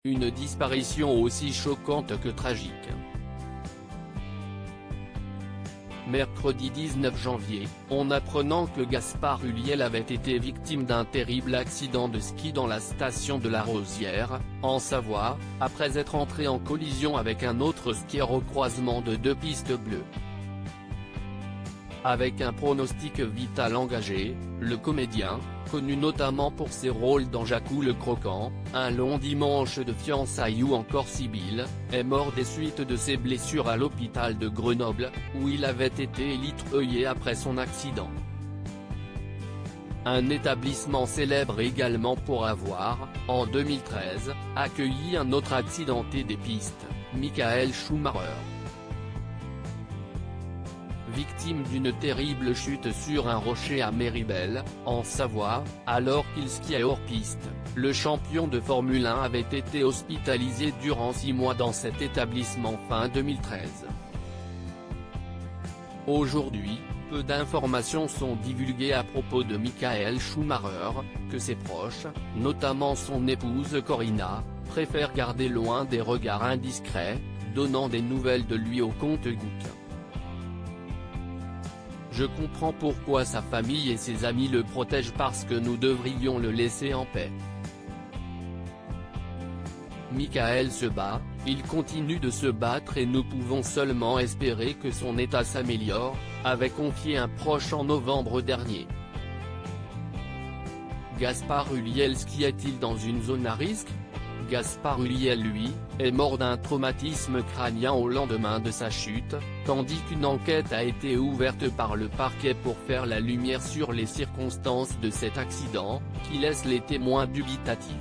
Une disparition aussi choquante que tragique. Mercredi 19 janvier, en apprenant que Gaspard Ulliel avait été victime d'un terrible accident de ski dans la station de la Rosière, en Savoie, après être entré en collision avec un autre skieur au croisement de deux pistes bleues. Avec un pronostic vital engagé, le comédien, connu notamment pour ses rôles dans Jacou le Croquant, Un long dimanche de fiançailles ou encore Sibylle, est mort des suites de ses blessures à l'hôpital de Grenoble, où il avait été élitreuillé après son accident. Un établissement célèbre également pour avoir, en 2013, accueilli un autre accidenté des pistes, Michael Schumacher. Victime d'une terrible chute sur un rocher à Méribel, en Savoie, alors qu'il skiait hors piste, le champion de Formule 1 avait été hospitalisé durant 6 mois dans cet établissement fin 2013. Aujourd'hui, peu d'informations sont divulguées à propos de Michael Schumacher, que ses proches, notamment son épouse Corinna, préfèrent garder loin des regards indiscrets, donnant des nouvelles de lui au compte-gouttes. Je comprends pourquoi sa famille et ses amis le protègent parce que nous devrions le laisser en paix. Michael se bat, il continue de se battre et nous pouvons seulement espérer que son état s'améliore, avait confié un proche en novembre dernier. Gaspard Ulliel skiait-il dans une zone à risque ? Gaspard Ulliel lui, est mort d'un traumatisme crânien au lendemain de sa chute, tandis qu'une enquête a été ouverte par le parquet pour faire la lumière sur les circonstances de cet accident, qui laisse les témoins dubitatifs.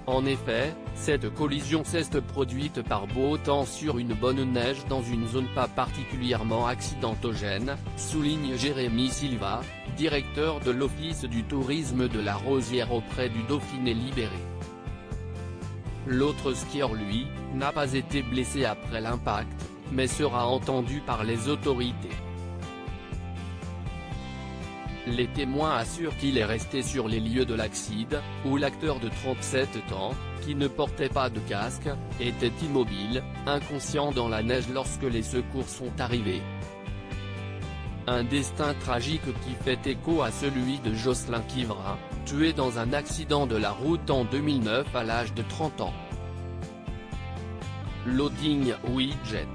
En effet, cette collision s'est produite par beau temps sur une bonne neige dans une zone pas particulièrement accidentogène, souligne Jérémy Silva, directeur de l'Office du tourisme de la Rosière auprès du Dauphiné libéré. L'autre skieur lui, n'a pas été blessé après l'impact, mais sera entendu par les autorités. Les témoins assurent qu'il est resté sur les lieux de l'accident, où l'acteur de 37 ans, qui ne portait pas de casque, était immobile, inconscient dans la neige lorsque les secours sont arrivés. Un destin tragique qui fait écho à celui de Jocelyn Quivrin, tué dans un accident de la route en 2009 à l'âge de 30 ans. Loading Widget.